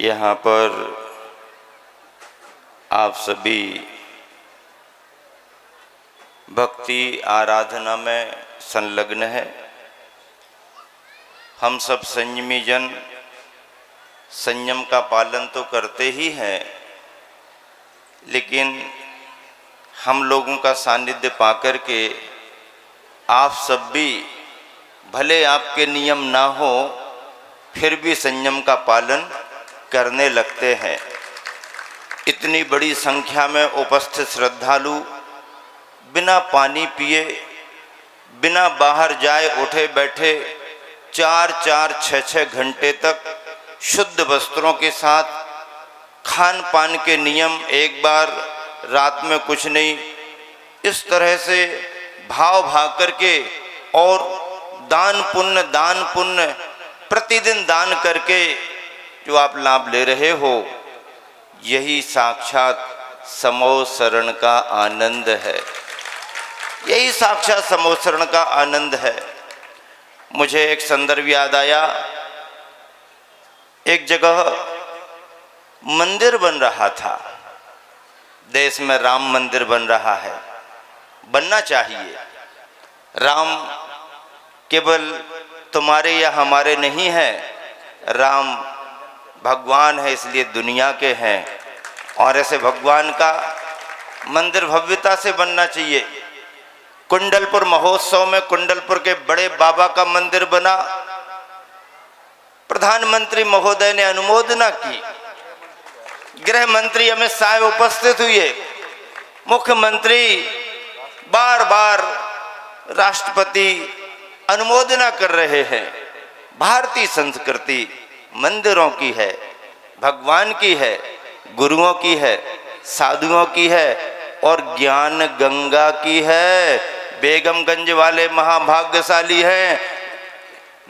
यहाँ पर आप सभी भक्ति आराधना में संलग्न है। हम सब संयमी जन संयम का पालन तो करते ही हैं, लेकिन हम लोगों का सानिध्य पाकर के आप सब भी भले आपके नियम ना हो फिर भी संयम का पालन करने लगते हैं। इतनी बड़ी संख्या में उपस्थित श्रद्धालु बिना पानी पिए, बिना बाहर जाए उठे बैठे 4-4, 6-6 घंटे तक शुद्ध वस्त्रों के साथ खान पान के नियम, एक बार रात में कुछ नहीं, इस तरह से भाव भाग करके और दान पुण्य प्रतिदिन दान करके जो आप लाभ ले रहे हो, यही साक्षात समोसरण का आनंद है। यही साक्षात समोसरण का आनंद है। मुझे एक संदर्भ याद आया। एक जगह मंदिर बन रहा था, देश में राम मंदिर बन रहा है, बनना चाहिए। राम केवल तुम्हारे या हमारे नहीं है, राम भगवान है, इसलिए दुनिया के हैं। और ऐसे भगवान का मंदिर भव्यता से बनना चाहिए। कुंडलपुर महोत्सव में कुंडलपुर के बड़े बाबा का मंदिर बना, प्रधानमंत्री महोदय ने अनुमोदना की, गृह मंत्री अमित शाह उपस्थित हुए, मुख्यमंत्री बार बार राष्ट्रपति अनुमोदना कर रहे हैं। भारतीय संस्कृति मंदिरों की है, भगवान की है, गुरुओं की है, साधुओं की है और ज्ञान गंगा की है। बेगमगंज वाले महाभाग्यशाली हैं,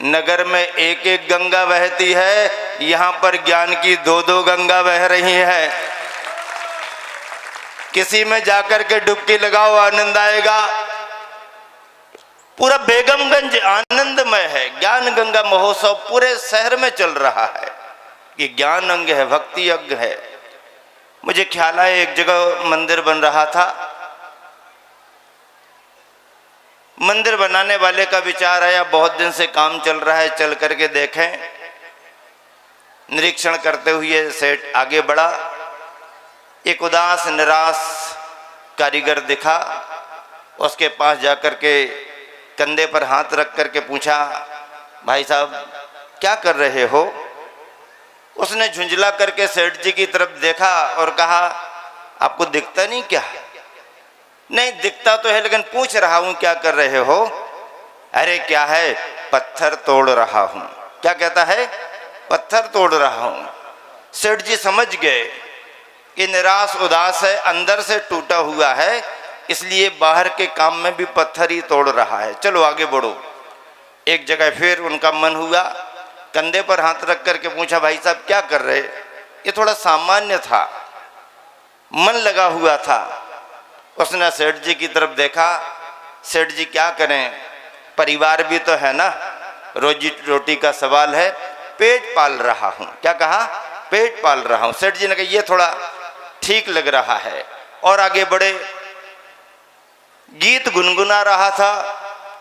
नगर में एक एक गंगा बहती है, यहाँ पर ज्ञान की 2-2 गंगा बह रही है। किसी में जाकर के डुबकी लगाओ, आनंद आएगा। पूरा बेगमगंज आनंदमय है। ज्ञान गंगा महोत्सव पूरे शहर में चल रहा है। ये ज्ञान अंग है, भक्ति अंग है। मुझे ख्याल है एक जगह मंदिर बन रहा था, मंदिर बनाने वाले का विचार आया, बहुत दिन से काम चल रहा है, चल करके देखें। निरीक्षण करते हुए सेठ आगे बढ़ा। एक उदास निराश कारीगर दिखा, उसके पास जाकर के कंधे पर हाथ रख करके पूछा, भाई साहब क्या कर रहे हो? उसने झुंझला करके सेठ जी की तरफ देखा और कहा, आपको दिखता नहीं क्या? नहीं दिखता तो है, लेकिन पूछ रहा हूं क्या कर रहे हो? अरे क्या है, पत्थर तोड़ रहा हूं। क्या कहता है? पत्थर तोड़ रहा हूं। सेठ जी समझ गए कि निराश उदास है, अंदर से टूटा हुआ है, इसलिए बाहर के काम में भी पत्थर ही तोड़ रहा है। चलो आगे बढ़ो। एक जगह फिर उनका मन हुआ, कंधे पर हाथ रख करके पूछा, भाई साहब क्या कर रहे? ये थोड़ा सामान्य था, मन लगा हुआ था। उसने सेठ जी की तरफ देखा। सेठ जी क्या करें, परिवार भी तो है ना, रोजी रोटी का सवाल है, पेट पाल रहा हूं। क्या कहा? पेट पाल रहा हूं। सेठ जी ने कहा ये थोड़ा ठीक लग रहा है, और आगे बढ़े। गीत गुनगुना रहा था,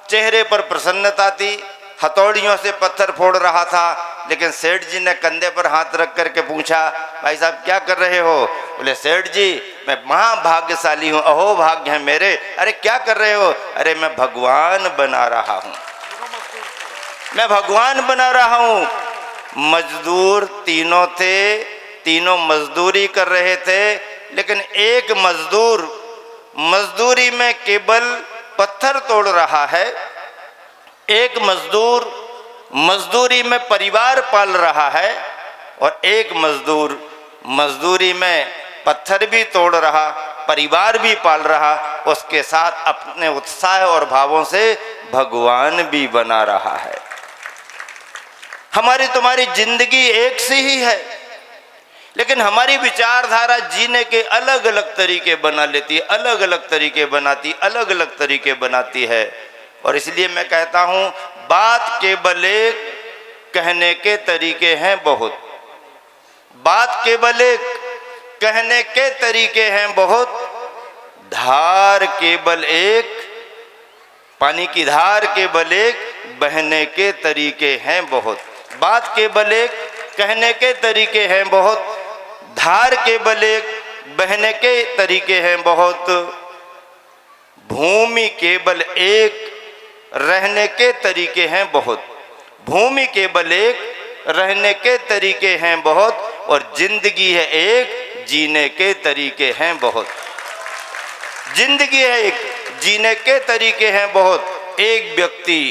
चेहरे पर प्रसन्नता थी, हथौड़ियों से पत्थर फोड़ रहा था, लेकिन सेठ जी ने कंधे पर हाथ रख करके पूछा, भाई साहब क्या कर रहे हो? बोले सेठ जी मैं महाभाग्यशाली हूँ, अहो भाग्य है मेरे। अरे क्या कर रहे हो? अरे मैं भगवान बना रहा हूँ, मैं भगवान बना रहा हूँ। मजदूर तीनों थे, तीनों मजदूरी कर रहे थे, लेकिन एक मजदूर मजदूरी में केवल पत्थर तोड़ रहा है, एक मजदूर मजदूरी में परिवार पाल रहा है, और एक मजदूर मजदूरी में पत्थर भी तोड़ रहा, परिवार भी पाल रहा, उसके साथ अपने उत्साह और भावों से भगवान भी बना रहा है। हमारी तुम्हारी जिंदगी एक सी ही है, लेकिन हमारी विचारधारा जीने के अलग अलग तरीके बना लेती है, अलग अलग तरीके बनाती, अलग अलग तरीके बनाती है। और इसलिए मैं कहता हूं, बात केवल एक, कहने के तरीके हैं बहुत। बात केवल एक, कहने के तरीके हैं बहुत, धार केवल एक, पानी की धार केवल एक, बहने के तरीके हैं बहुत। बात केवल एक, कहने के तरीके हैं बहुत, धार केवल एक, बहने के तरीके हैं बहुत। भूमि केवल एक, रहने के तरीके हैं बहुत। भूमि केवल एक, रहने के तरीके हैं बहुत, और जिंदगी है एक, जीने के तरीके हैं बहुत। जिंदगी है एक, जीने के तरीके हैं बहुत। एक व्यक्ति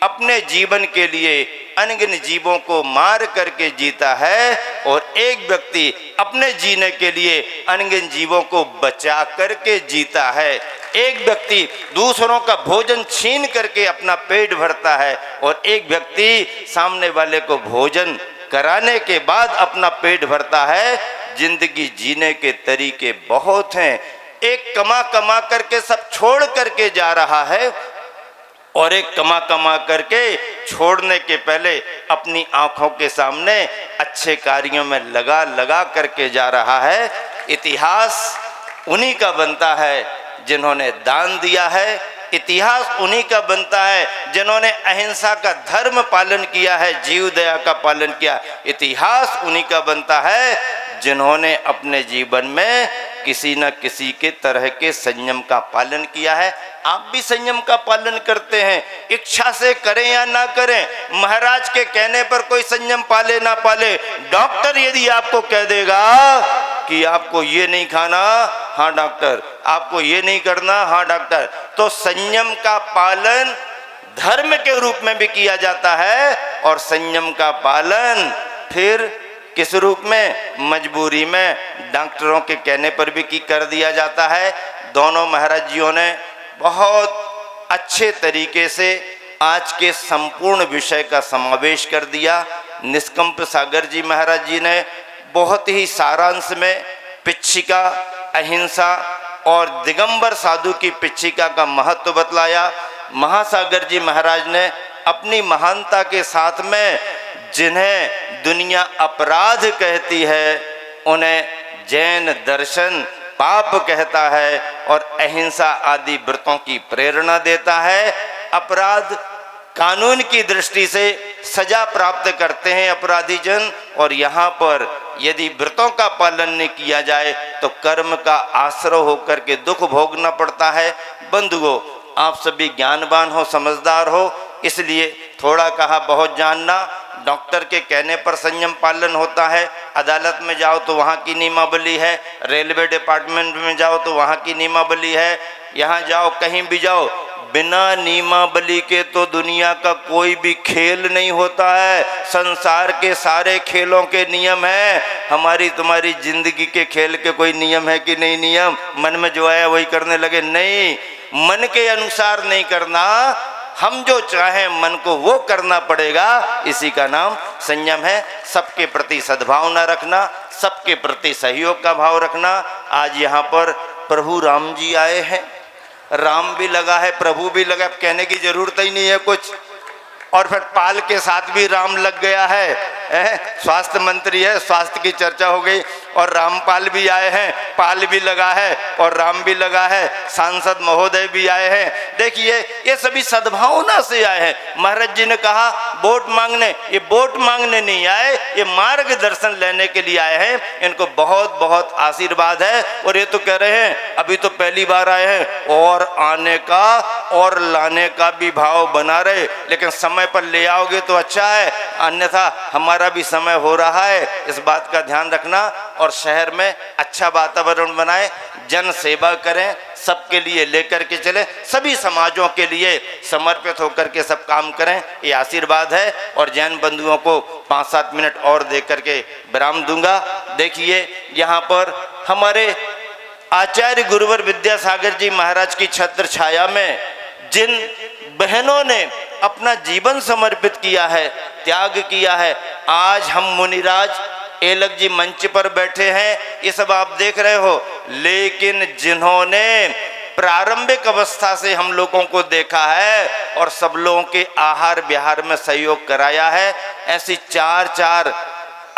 अपने जीवन के लिए अनगिनत जीवों को मार करके जीता है, और एक व्यक्ति अपने जीने के लिए अनगिनत जीवों को बचा करके जीता है। एक व्यक्ति दूसरों का भोजन छीन करके अपना पेट भरता है, और एक व्यक्ति सामने वाले को भोजन कराने के बाद अपना पेट भरता है। जिंदगी जीने के तरीके बहुत हैं। एक कमा कमा करके सब छोड़ करके जा रहा है, और एक कमा कमा करके छोड़ने के पहले अपनी आंखों के सामने अच्छे कार्यों में लगा लगा करके जा रहा है। इतिहास उन्हीं का बनता है जिन्होंने दान दिया है। इतिहास उन्हीं का बनता है जिन्होंने अहिंसा का धर्म पालन किया है, जीव दया का पालन किया। इतिहास उन्हीं का बनता है जिन्होंने अपने जीवन में किसी न किसी के तरह के संयम का पालन किया है। आप भी संयम का पालन करते हैं, इच्छा से करें या ना करें। महाराज के कहने पर कोई संयम पाले ना पाले, डॉक्टर यदि आपको कह देगा कि आपको ये नहीं खाना, हाँ डॉक्टर, आपको ये नहीं करना, हाँ डॉक्टर, तो संयम का पालन धर्म के रूप में भी किया जाता है, और संयम का पालन फिर किस रूप में, मजबूरी में, डॉक्टरों के कहने पर भी की कर दिया जाता है। दोनों महाराज जियों ने बहुत अच्छे तरीके से आज के संपूर्ण विषय का समावेश कर दिया। निष्कंप सागर जी महाराज जी ने बहुत ही सारांश में पिच्छिका, अहिंसा और दिगंबर साधु की पिच्छिका का महत्व बतलाया। महासागर जी महाराज ने अपनी महानता के साथ में जिन्हें दुनिया अपराध कहती है, उन्हें जैन दर्शन पाप कहता है, और अहिंसा आदि व्रतों की प्रेरणा देता है। अपराध कानून की दृष्टि से सजा प्राप्त करते हैं अपराधी जन, और यहाँ पर यदि व्रतों का पालन नहीं किया जाए तो कर्म का आश्रय होकर के दुख भोगना पड़ता है। बंधुओं, आप सभी ज्ञानवान हो, समझदार हो, इसलिए थोड़ा कहा बहुत जानना। डॉक्टर के कहने पर संयम पालन होता है, अदालत में जाओ तो वहाँ की नियमावली है, रेलवे डिपार्टमेंट में जाओ तो वहाँ की नियमावली है, यहाँ जाओ कहीं भी जाओ, बिना नियमावली के तो दुनिया का कोई भी खेल नहीं होता है। संसार के सारे खेलों के नियम हैं। हमारी तुम्हारी जिंदगी के खेल के कोई नियम है कि नहीं? नियम मन में जो आया वही करने लगे, नहीं, मन के अनुसार नहीं करना, हम जो चाहें मन को वो करना पड़ेगा। इसी का नाम संयम है। सबके प्रति सद्भावना रखना, सबके प्रति सहयोग का भाव रखना। आज यहाँ पर प्रभु राम जी आए हैं, राम भी लगा है, प्रभु भी लगा, कहने की जरूरत ही नहीं है कुछ। और फिर पाल के साथ भी राम लग गया है, स्वास्थ्य मंत्री है, स्वास्थ्य की चर्चा हो गई, और रामपाल भी आए हैं, पाल भी लगा है और राम भी लगा है, सांसद महोदय भी आए हैं। देखिए ये सभी सद्भावना से आए हैं। महाराज जी ने कहा वोट मांगने, ये वोट मांगने नहीं आए, ये मार्गदर्शन लेने के लिए आए हैं। इनको बहुत बहुत आशीर्वाद है। और ये तो कह रहे हैं अभी तो पहली बार आए हैं, और आने का और लाने का भी भाव बना रहे, लेकिन समय पर ले आओगे तो अच्छा है, अन्यथा हमारा भी समय हो रहा है। इस बात का ध्यान रखना, और शहर में अच्छा वातावरण बनाए, जन सेवा करें, सबके लिए लेकर के चलें, सभी समाजों के लिए समर्पित होकर के सब काम करें, ये आशीर्वाद है। और जैन बंधुओं को 5-7 मिनट और दे करके विराम दूंगा। देखिए यहाँ पर हमारे आचार्य गुरुवर विद्यासागर जी महाराज की छत्र छाया में जिन बहनों ने अपना जीवन समर्पित किया है, त्याग किया है, आज हम मुनिराज एलक जी मंच पर बैठे हैं, ये सब आप देख रहे हो, लेकिन जिन्होंने प्रारंभिक अवस्था से हम लोगों को देखा है और सब लोगों के आहार विहार में सहयोग कराया है, ऐसी 4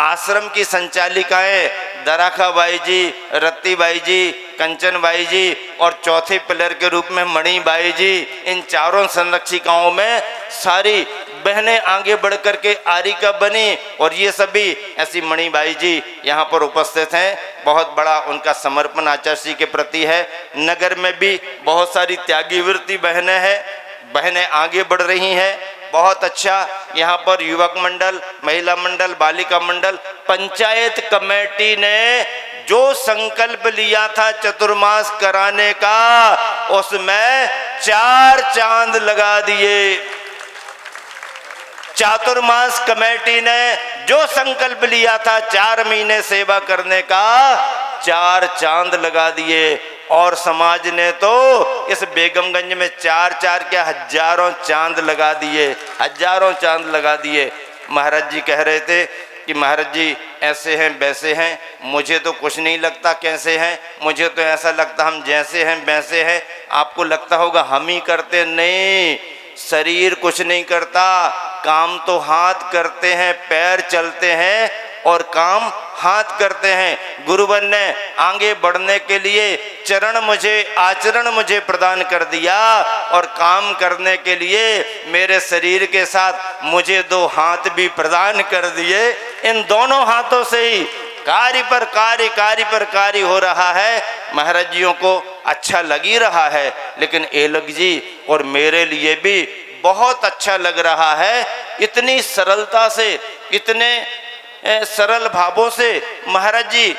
आश्रम की संचालिकाएं दराखा बाई जी, रत्ती बाई जी, कंचन बाई जी और चौथे पिलर के रूप में मणि बाई जी, इन चारों संरक्षिकाओं में सारी बहनें आगे बढ़ कर के आरिका बनी और ये सभी ऐसी मणि बाई जी यहाँ पर उपस्थित हैं। बहुत बड़ा उनका समर्पण आचार्य जी के प्रति है। नगर में भी बहुत सारी त्यागी वृत्ति बहनें हैं, बहनें आगे बढ़ रही हैं। बहुत अच्छा यहाँ पर युवक मंडल, महिला मंडल, बालिका मंडल, पंचायत कमेटी ने जो संकल्प लिया था चतुर्मास कराने का उसमें 4 चांद लगा दिए। चातुर्मास कमेटी ने जो संकल्प लिया था 4 महीने सेवा करने का 4 चांद लगा दिए और समाज ने तो इस बेगमगंज में 4 क्या हजारों चांद लगा दिए, हजारों चांद लगा दिए। महाराज जी कह रहे थे कि महाराज जी ऐसे हैं वैसे हैं, मुझे तो कुछ नहीं लगता कैसे हैं, मुझे तो ऐसा लगता हम जैसे हैं वैसे हैं। आपको लगता होगा हम ही करते, नहीं, शरीर कुछ नहीं करता, काम तो हाथ करते हैं, पैर चलते हैं और काम हाथ करते हैं। गुरुवर ने आगे बढ़ने के लिए चरण मुझे, आचरण मुझे प्रदान कर दिया और काम करने के लिए मेरे शरीर के साथ मुझे 2 हाथ भी प्रदान कर दिए। इन दोनों हाथों से ही कार्य पर कार्य, कार्य पर कार्य हो रहा है। महाराज जियों को अच्छा लग ही रहा है, लेकिन एलग जी और मेरे लिए भी बहुत अच्छा लग रहा है। इतनी सरलता से, इतने सरल भावों से महाराज जी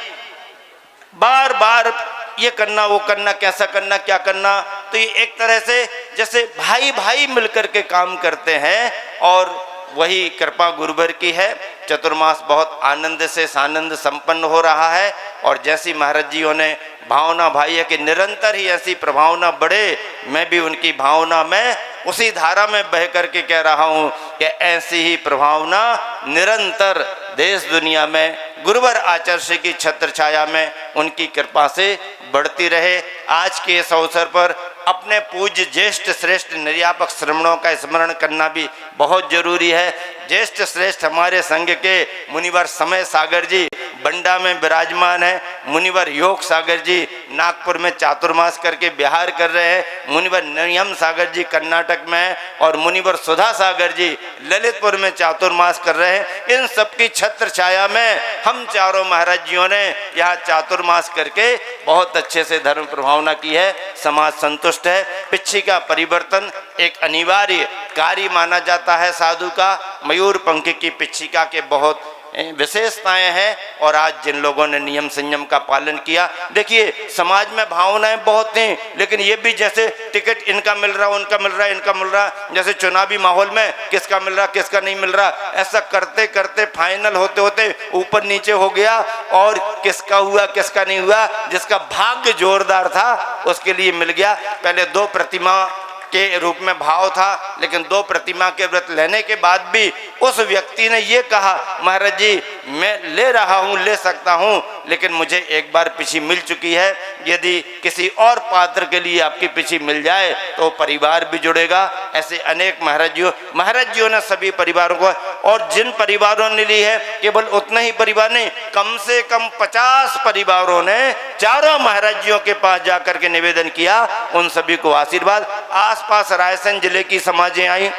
बार बार ये करना वो करना, कैसा करना क्या करना, तो ये एक तरह से जैसे भाई भाई मिलकर के काम करते हैं और वही कृपा गुरुवर की है। चतुर्मास बहुत आनंद से सानंद संपन्न हो रहा है और जैसी महाराज जियों ने भावना भाई है कि निरंतर ही ऐसी प्रभावना बढ़े, मैं भी उनकी भावना में उसी धारा में बह करके कह रहा हूँ कि ऐसी ही प्रभावना निरंतर देश दुनिया में गुरुवर आचार्य की छत्र छाया में उनकी कृपा से बढ़ती रहे। आज के इस अवसर पर अपने पूज्य ज्येष्ठ श्रेष्ठ निर्यापक श्रमणों का स्मरण करना भी बहुत जरूरी है। ज्येष्ठ श्रेष्ठ हमारे संघ के मुनिवर समय सागर जी बंडा में विराजमान है, मुनिवर योग सागर जी नागपुर में चातुर्मास करके बिहार कर रहे हैं, मुनिवर नियम सागर जी कर्नाटक में है और मुनिवर सुधा सागर जी ललितपुर में चातुर्मास कर रहे हैं। इन सबकी छत्र छाया में हम चारों महाराज जियों ने यहाँ चातुर्मास करके बहुत अच्छे से धर्म प्रभावना की है। समाज संतुष्ट है। पिछी का परिवर्तन एक अनिवार्य कार्य माना जाता है साधु का। मयूर पंख की पिछिका के बहुत विशेषताएं हैं और आज जिन लोगों ने नियम संयम का पालन किया, देखिए समाज में भावनाएं बहुत थी, लेकिन ये भी जैसे टिकट इनका मिल रहा, उनका मिल रहा, इनका मिल रहा, जैसे चुनावी माहौल में किसका मिल रहा किसका नहीं मिल रहा, ऐसा करते करते फाइनल होते होते ऊपर नीचे हो गया और किसका हुआ किसका नहीं हुआ, जिसका भाग्य जोरदार था उसके लिए मिल गया। पहले 2 प्रतिमा के रूप में भाव था, लेकिन 2 प्रतिमा के व्रत लेने के बाद भी उस व्यक्ति ने ये कहा महाराज जी मैं ले रहा हूँ, ले सकता हूँ, लेकिन मुझे एक बार पिछी मिल चुकी है, यदि किसी और पात्र के लिए आपकी पिछी मिल जाए तो परिवार भी जुड़ेगा। ऐसे अनेक महाराज जियों ने सभी परिवारों को, और जिन परिवारों ने ली है केवल उतना ही परिवार नहीं, कम से कम 50 परिवारों ने चारों महाराज जियों के पास जाकर के निवेदन किया, उन सभी को आशीर्वाद। आसपास रायसेन जिले की समाजें आई,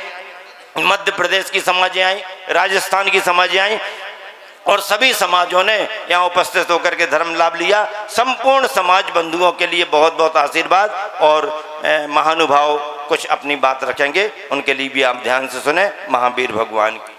मध्य प्रदेश की समाजें आई, राजस्थान की समाजें आई और सभी समाजों ने यहाँ उपस्थित होकर के धर्म लाभ लिया। संपूर्ण समाज बंधुओं के लिए बहुत बहुत आशीर्वाद। और महानुभाव कुछ अपनी बात रखेंगे, उनके लिए भी आप ध्यान से सुने। महावीर भगवान की